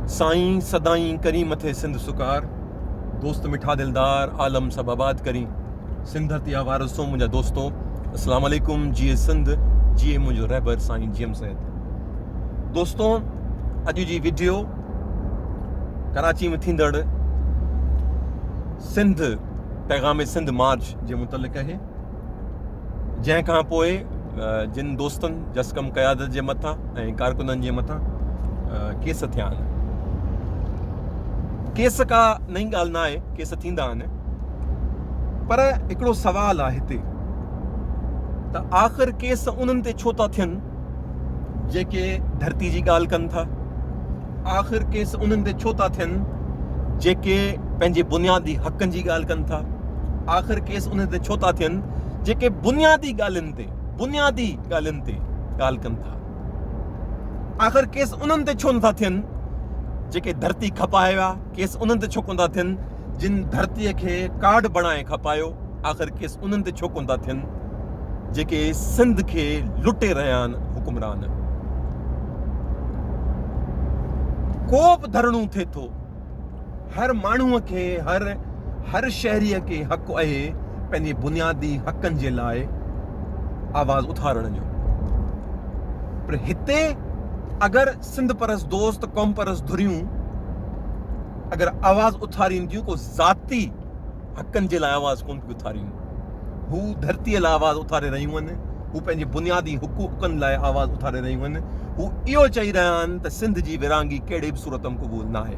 साईं सदाईं करी मथे सिंध सुकार, दोस्त मिठा दिलदार आलम सब आबाद करी। सिंध धरती वारसो मुंहिंजा दोस्तों, अस्सलाम वालेकुम। जिए सिंध जिए मुंहिंजो रहबर साईं जीएम सैद। दोस्तों, अॼु जी वीडियो कराची में थींदड़ सिंध पैगाम सिंध मार्च जे मुतलिक़ आहे, जंहिंखां पोइ जिन दोस्तनि जसकम क़यादत जे मथां ऐं कारकुननि जे मथां केस थिया आहिनि। केस का नई ॻाल्हि न आहे, केस थींदा आहिनि, पर हिकिड़ो सवाल आहे हिते त आख़िर केस उन्हनि ते छो था थियनि जेके धरती जी ॻाल्हि कनि था। आख़िर केस उन्हनि ते छो था थियनि जेके पंहिंजे बुनियादी हक़नि जी ॻाल्हि कनि था। आख़िर केस उन्हनि ते छो था थियनि जेके बुनियादी ॻाल्हियुनि ते ॻाल्हि कनि था। आख़िर केस उन्हनि ते छो नथा थियनि जेके धरती खपाए विया। केस उन्हनि ते छो कोन था थियनि जिन धरतीअ खे कार्ड बणाए खपायो। आख़िर केस उन्हनि ते छो कोन था थियनि जेके सिंध खे लुटे रहिया आहिनि हुकुमरान। को बि धरणो थिए थो, हर माण्हूअ खे हर शहरीअ खे हक़ आहे पंहिंजे बुनियादी हक़नि जे लाइ आवाज़ उथारण जो। पर हिते अगर सिंध परस दोस्त कौम परस धुरियूं अगर आवाज़ उथारीनि थियूं, को ज़ाती हक़नि जे लाइ आवाज़ कोन थियूं उथारीनि, हू धरतीअ लाइ आवाज़ उथारे रहियूं आहिनि, हू पंहिंजे बुनियादी हुकूकनि लाइ आवाज़ उथारे रहियूं आहिनि। हू इहो चई रहिया आहिनि त सिंध जी विरांगी कहिड़े बि सूरत में क़बूल न आहे।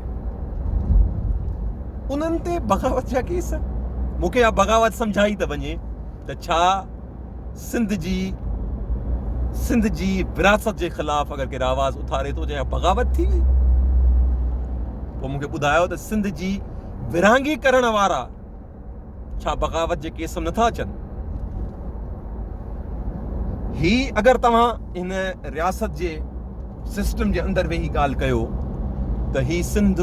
उन्हनि ते बग़ावत जा केस, मूंखे इहा बग़ावत सम्झाई त वञे त छा सिंध जी विरासत जे ख़िलाफ़ अगर केरु आवाज़ उथारे थो या बग़ावत थी वई। पोइ मूंखे ॿुधायो त सिंध जी विरांगी करण वारा छा बग़ावत जे केस में नथा अचनि। ही अगर तव्हां हिन रियासत जे सिस्टम जे अंदरि वेही ॻाल्हि कयो त ही सिंध,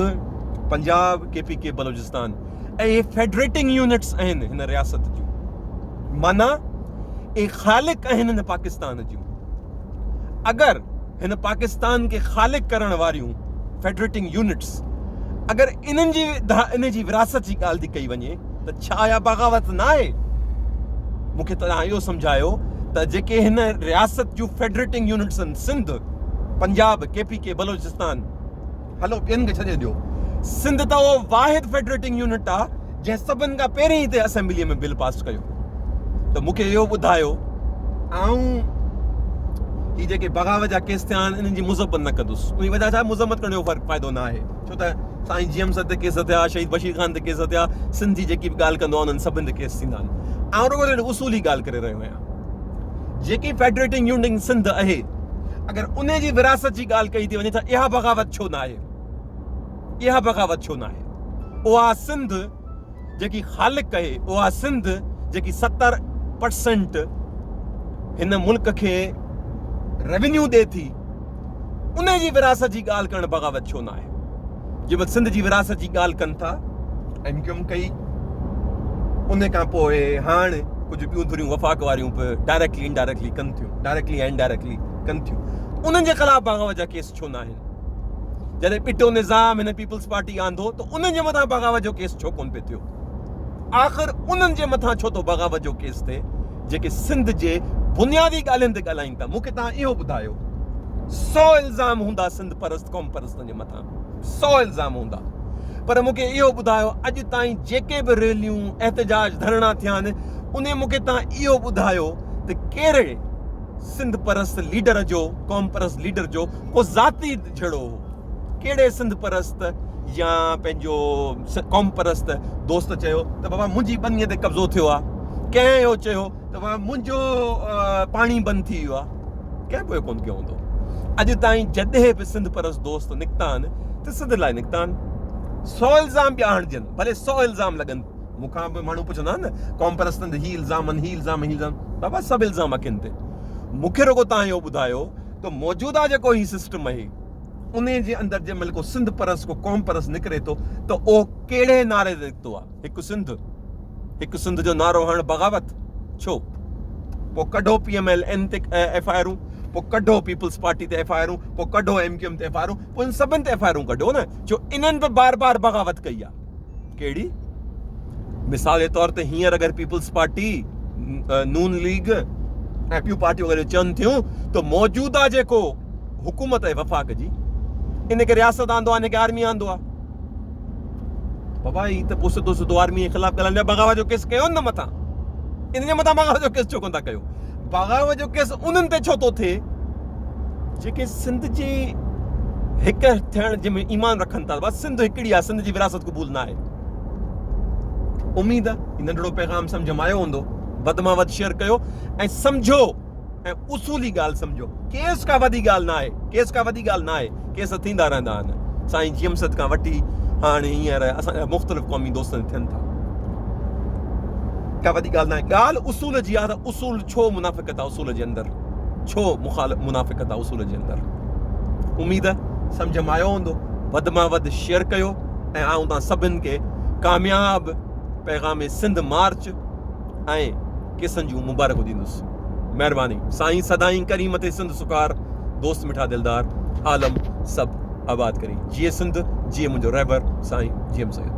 पंजाब, KPK, बलोचिस्तान ऐं हे फेडरेटिंग यूनिट्स आहिनि हिन रियासत जूं, माना ए ख़ालिक आहिनि हिन पाकिस्तान जूं। अगर हिन पाकिस्तान खे ख़ालिक करण वारियूं फेडरेटिंग यूनिट्स अगर इन जी विरासत जी ॻाल्हि थी कई वञे त छा इहा बग़ावत न आहे। मूंखे तव्हां इहो सम्झायो त जेके हिन रियासत जूं फेडरेटिंग यूनिट्स आहिनि, सिंध, पंजाब, KPK, बलोचिस्तान, हलो ॿियनि खे छॾे ॾियो, सिंध त उहो वाहिद फेडरेटिंग यूनिट आहे जंहिं सभिनि खां पहिरीं हिते असेंबलीअ में बिल पास कयो। त मूंखे इहो ॿुधायो, ऐं ही जेके बग़ावत जा केस थिया आहिनि इन्हनि जी मुज़म्मत न कंदुसि। उन जी वजह छा, मुज़म्मत करण जो फ़ाइदो न आहे, छो त साईं जीएम सैद ते केस थिया, शहीद बशीर ख़ान ते केस थिया, सिंध जी जेकी बि ॻाल्हि कंदो आहे उन्हनि सभिनि ते केस थींदा आहिनि। ऐं रुॻो उसूली ॻाल्हि करे रहियो आहियां, जेकी फेडरेटिंग यूनिट सिंध आहे अगर उन जी विरासत जी ॻाल्हि कई थी वञे त इहा बग़ावत छो न आहे। इहा बग़ावत छो न आहे। उहा सिंध जेकी ख़ालिक आहे, उहा सिंध जेकी 70% हिन मुल्क खे रेवेन्यू ॾे थी, उन जी विरासत जी ॻाल्हि करणु बग़ावत छो न आहे। जंहिं महिल सिंध जी विरासत जी ॻाल्हि कनि था MQM कई, उन खां पोइ हाणे कुझु ॿियूं धुरियूं वफ़ाक़ वारियूं बि डायरेक्टली इनडायरेक्टली कनि थियूं, डायरेक्टली ऐं इनडायरेक्टली कनि थियूं। उन्हनि जे ख़िलाफ़ बग़ावत जा केस छो न आहिनि। जॾहिं पिटो निज़ाम हिन पीपल्स पार्टी आंदो त उन्हनि जे मथां बग़ावत जो केस छो कोन पियो थियो। आख़िर उन्हनि जे मथां छो थो बग़ावत जो केस थिए जेके सिंध जे बुनियादी ॻाल्हियुनि ते ॻाल्हाइनि था। मूंखे तव्हां इहो ॿुधायो, 100 इल्ज़ाम हूंदा सिंध परस्त क़ौम परस्तनि जे मथां, 100 इल्ज़ाम हूंदा, पर मूंखे इहो ॿुधायो अॼु ताईं जेके बि रैलियूं, एहतजाज, धरणा थिया आहिनि, उन मूंखे तव्हां इहो ॿुधायो त कहिड़े सिंध परस्त लीडर जो, क़ौम परस्त लीडर जो को ज़ाती झगड़ो हो। कहिड़े सिंध परस्त या पंहिंजो क़ौम परस्त दोस्त चयो त बाबा मुंहिंजी बनीअ ते कब्ज़ो थियो आहे, कंहिं इहो चयो त बाबा मुंहिंजो पाणी बंदि थी वियो आहे, कंहिं बि कोन कयो हूंदो। अॼु ताईं जॾहिं बि सिंध परस्त दोस्त निकिता आहिनि त सिंध लाइ निकिता आहिनि। 100 इल्ज़ाम ॿिया हणजनि, भले 100 इल्ज़ाम लॻनि। मूंखां बि माण्हू पुछंदा आहिनि न क़ौम परस्तनि ते ही इल्ज़ाम आहिनि, ही इल्ज़ाम, बाबा सभु इल्ज़ाम अखियुनि ते। मूंखे रुॻो तव्हां इहो ॿुधायो त मौजूदा जेको ही सिस्टम आहे उन जे अंदरि जंहिं महिल को सिंध परस्त, को क़ौम परस्त निकिरे थो त उहो कहिड़े नारे ते निकितो आहे। हिकु सिंध जो नारो हणणु बग़ावत छो? पोइ कढो PML N ते FIR, पोइ कढो पीपल्स पार्टी ते FIR, पोइ कढो MQM ते FIR, पोइ इन सभिनि ते FIR कढो न, छो इन्हनि बि बार बार बग़ावत कई आहे। कहिड़ी? मिसाल जे तौर ते हींअर अगरि पीपल्स पार्टी, नून लीग ऐं ॿियूं पार्टियूं अगरि चवनि थियूं त मौजूदा जेको हुकूमत आहे वफ़ाक़ जी, इनखे रियासत आंदो आहे, इनखे आर्मी आंदो आहे। बाबा ही त पोइ सिधो सिधो आर्मी जे ख़िलाफ़ ॻाल्हाइण, बग़ावत जो केस कयो न मथां, इन जे मथां बग़ावत जो केस छो कोन था कयो? बग़ावत जो केस उन्हनि ते छो थो थिए जेके सिंध जे हिकु थियण जे में ईमान रखनि था? बसि सिंध हिकिड़ी आहे, सिंध जी विरासत क़बूल न आहे। उम्मीद आहे नंढड़ो पैगाम सम्झ में आयो हूंदो। वधि मां वधि शेयर कयो ऐं सम्झो ऐं उसूली ॻाल्हि सम्झो। केस का वॾी ॻाल्हि न आहे, केस का वॾी ॻाल्हि न आहे। केस थींदा रहंदा आहिनि। साईं जियमसद खां वठी हाणे हींअर असांजा मुख़्तलिफ़ क़ौमी दोस्तनि थियनि था। का वॾी ॻाल्हि न आहे। ॻाल्हि उसूल जी आहे त उसूल छो मुनाफ़िक़त आहे उसूल जे अंदरि, छो मुनाफ़िक़त आहे उसूल जे अंदरि। उम्मीद सम्झ में आयो हूंदो। वधि मां वधि शेयर कयो ऐं आऊं तव्हां सभिनि खे कामयाब पैगाम सिंध मार्च ऐं केसनि जूं मुबारक ॾींदुसि। महिरबानी। साईं सदाईं करीम ते सिंध सुकार, दोस्त मिठा दिलदार, आलम सभु आबाद करी। जिए सिंध, जिए मुंहिंजो रहबर साईं जियम सैयद।